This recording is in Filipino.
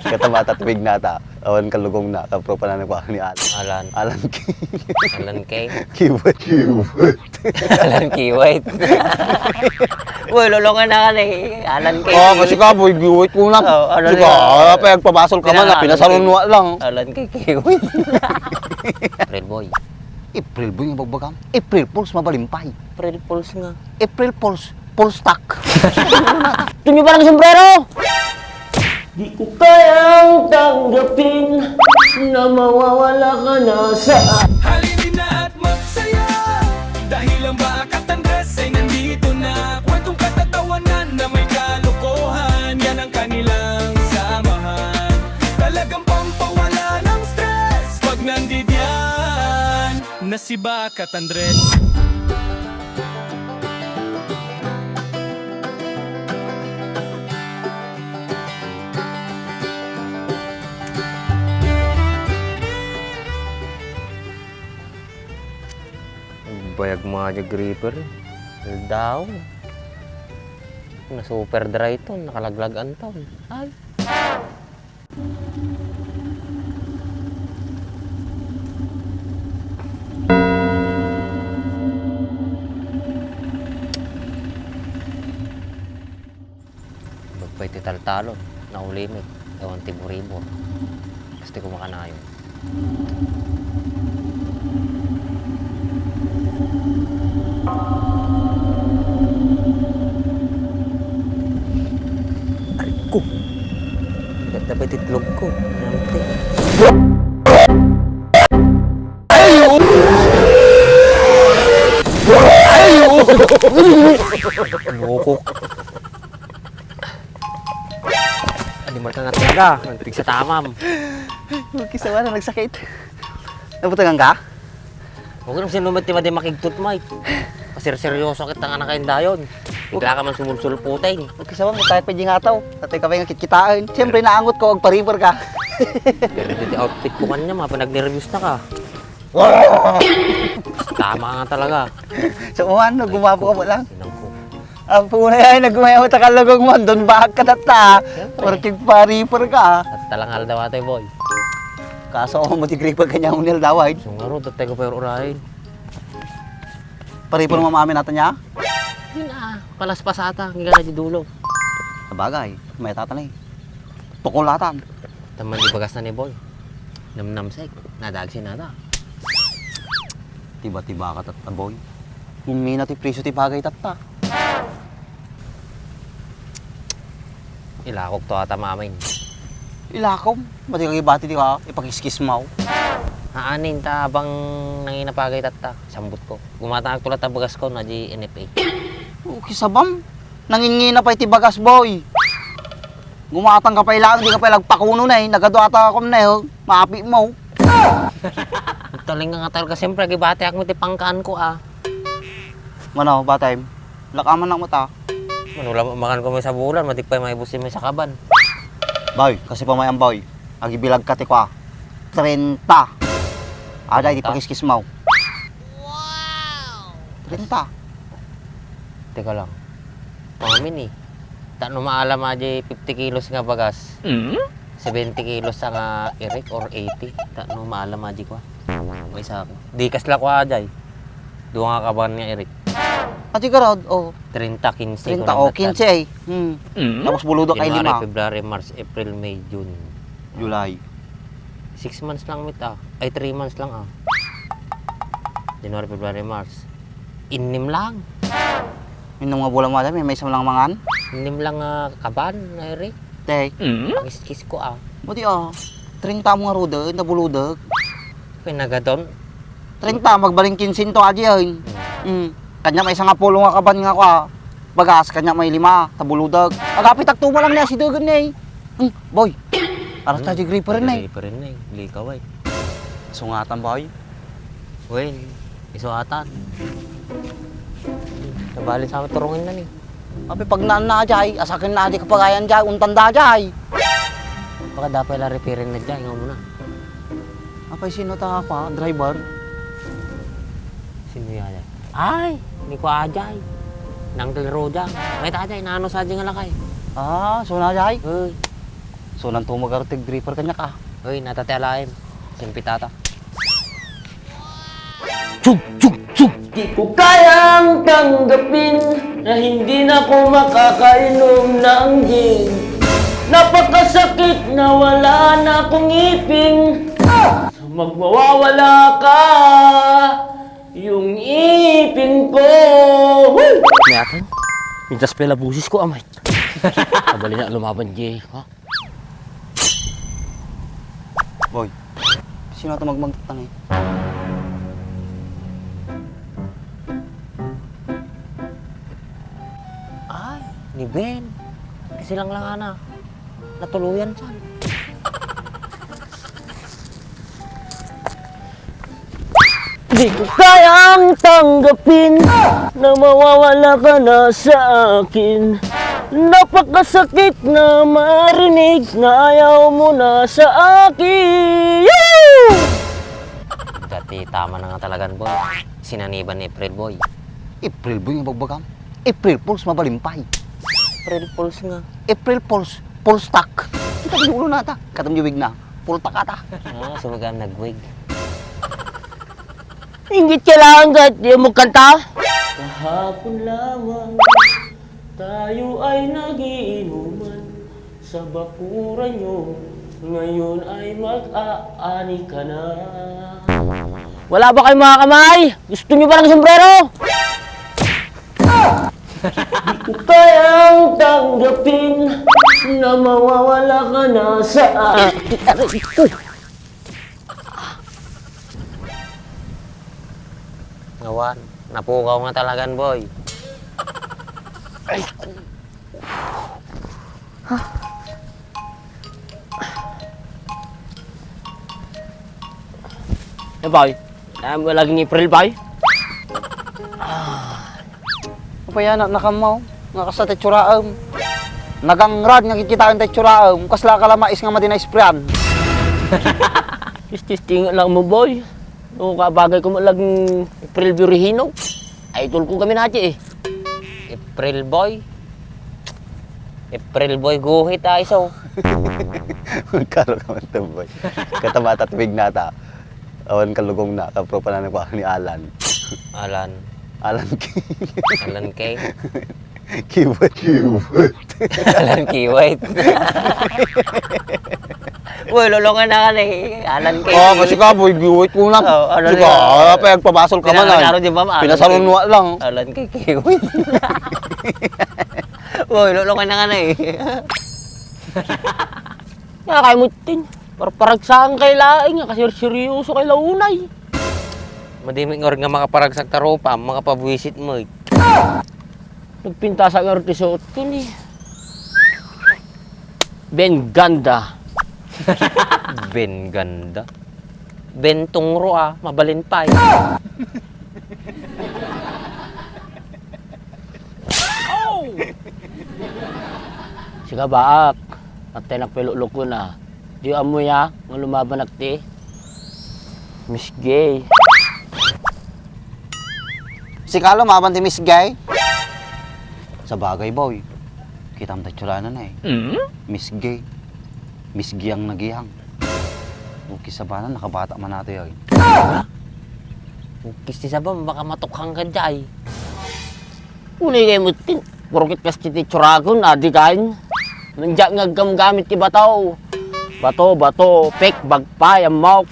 Katabata tuwig nata. Awan kalugong na. Kapro pa na nagpaka ni Alan. Alan. Alan Alan Kay. Kiwit. Alan Kiwit. Uy, lulungan na ka na eh. Alan Kay. Kasi ka, boy, kiwit ko na. Kasi ka, pagpapasol ka man, pinasalunwa lang. Alan Kay Kiwit. April Boy. April boy yung bagbagam. April Fools, mabalimpay. April Fools nga. April Fools, full stock. Ito nyo parang sombrero! Di ko kayang tanggapin na mawawala ka na sa Halinin na at magsaya dahil ang Bakat Andres ay nandito na. Kwentong katatawanan na may kalokohan, yan ang kanilang samahan. Talagang pampawala ng stress pag nandidyan na si Bakat Andres. bayag mga gripper. Daw. Na super dry to, nakalaglagan to. Ay. Bagpay tital-talon, naulimit, ewan tibor-ibor. Pasti ko makanayon. Ko. Dapat itlog ko. Nanti. Loko. Animal ka nga talaga. Nagpig sa tamam. Kisawa na nagsakit. Naputagan ka? Huwag naman sinumit ni Madi makigtut, Mike. Seryoso kita nga na kayong dayon. Bigla ka man sumulsulputin. Kisawa mo tayo pwede nga tao. Tatay ka ba yung kitkitaan? Siyempre naangot ko, agpa-river ka. Pero dito outfit ko kanya, pinag-nervous na ka. Tama nga talaga. So, ano, gumabo ka mo lang. Sinang ko. Ang puna yan, nagmayaw ta kalugong mo. Doon bahag ka data. Working pa-river ka. At talangal daw ate, boy. Kaso ako mo tigriper kanya unil daway. So nga ro, datay ko pero urahin. Pa-river mo maamin natin niya? Yun palaspas ata, hindi ka na di dulo. Sabagay, may tatanay. Tukulatan. Taman di bagas na ni boy. Namnamsek, nadagsin na ta. Tiba-tiba ka tata, boy. Hindi na ti presyo ti bagay tata. Ilakok to ata mamin. Ilakom, mati kagibati di ka, ipakiskis mo. Haanin ta habang nanginapagay tata, sambut ko. Gumatang tulat ang bagas ko na di NFA. Okay, sabam. Nangingina pa iti bagas, boy. Gumatang ka pa ilang, di ka pa lagpakuno na eh. Nagado ata ako na eh, maapi mo. Taling nga talaga siyempre, gibati ako ti pangkaan ko Mano, batay, lakaman ng mata. Manula makan ko may sa bulan, matikpay may busin may sa kaban. Boy, kasi pa may ang boy. Agibilag ka ti ko 30. Aday, di pakiskis mo. Wow! 30. Teka lang. Pamin no maalam aja 50 kilos nga bagas. 70 kilos sa nga Eric or 80. No maalam aja ko. May sa akin. Di kas la ko aja. Duwa nga kaban nga Eric. Pati ka rod, oh. 30, 15. 30, oh, 15 eh. Tapos buludo kay January, 5. February, March, April, May, June. July. 6 months lang mit Ay 3 months lang January, February, March. Inim lang. Yung mga bulang mga may isang lang mangan. Inim lang kaban na Eric. Tek. Kiss ko Buti 30 mo nga rodo, nabuludag. Pinagadon. 30, magbaling 15 to aja yun. Kanya may isang apulo nga kaban nga ko bagas, kanya may 5, tabuludag. Agapit agtubo lang niya si Dugan na eh. Boy, aras na di gripper na eh. Gripper na likaw ay. Sungatan boy. Well, isuatan. Nabali sa turungin na ni. Api pag naan na ajay, asakin na di kapagayan jay, untanda jay. Baka dapat la repairing na dyan, nga muna. Apay sino ta pa, driver? Sino yan? Ay, hindi ko ajay. Nang dalaro dyan. May tajay, naano sa dyan nga lakay. So na jay. Uy, So nang tumagartig gripper kanya ka. Uy, natatalaim. Simpitata. Chug chug chug. Di ko kayang tanggapin na hindi na ako makakainom ng gin. Napakasakit na wala na akong ngipin. Magmawawala ka, yung ipin ko. May akin? Mintas pala busis ko, amay. Kabali na lumaban, Jay. Ha? Boy, sino ito magmagtang eh? Ay, ni Ben. Kasi lang ana. Natuluyan siya. Di ko kayang tanggapin na mawawala ka na sa akin. Napakasakit na marinig na ayaw mo na sa akin. Yoo! Dati tama na nga talagan, boy. Sinaniban ni Fred, boy. April boy nga bagbagam. April Fools mabalimpay. Fred Pulse nga. April Fools, full stack. Kita di ulo nata. Katam juwig na. Full takata. Ah, sumagang nagwig. Ingit ka lang at di mo kanta. Kahapon lamang tayo ay nagiinuman sa bakuran nyo. Ngayon ay mag-aani ka na. Wala ba kayong mga kamay? Gusto nyo ba ng sombrero? Di ko kayang tanggapin na mawawala ka na sa akin. Aray ko. Ngawan, napukaw nga talagan, boy. Eh, boy. Mo lagi ni April, boy. Upaya na nakamaw. Nga kasa tetsuraam. Nagangrad nga kikitaan tetsuraam. Kasla ka lamais nga madina-sprayan. Tisting lang mo, boy. O kabagay ko mo laging April Virihino. Idol ko kami natin eh. April boy. April boy guhit iso. Karo ka man boy. Katamata tubig nata. Awan kalugong na. Kapro pa na nagpaka ni Alan. Alan. Alan Alan K. Kiwat. Alan Kiwait. Uy, lulungan na ka na eh. Alan K. Oh, kasi ka boy, giwit ko na. Oh, ano Sige, yan? pa pabasol ka man Pinangalaro ay. di ba, Alan Pinasarunwa K? lang. Alan K. Kiwait. Uy, lulungan na ka na eh. Nakakaimutin. Paragsahan kay laing nga kasi seryoso kay launay. Madiming or nga makaparagsak taropa, makapabuisit mo eh. Nagpinta sa artisot ko ni Ben Ganda. Ben ganda. Ben tungro ah, mabalinpay. Siga baak. At tayo nagpilulok ko na. Di amoy ya, nga lumaban nakti. Miss Gay. Si Kalo, mabanti Miss Guy. Sa bagay, boy. Kita mo tatsuranan na eh. Miss Gay. Miss Giyang nagiyang. Ukis sa banan, nakabata man natin yun. Kisti sa ba, baka matukhang ka dyan. Unay kayo mutin. Purkit kas titi tsuragon, adi kain. Nandiyak nga gamgamit ki bataw. Bato, pek, bagpay, amok.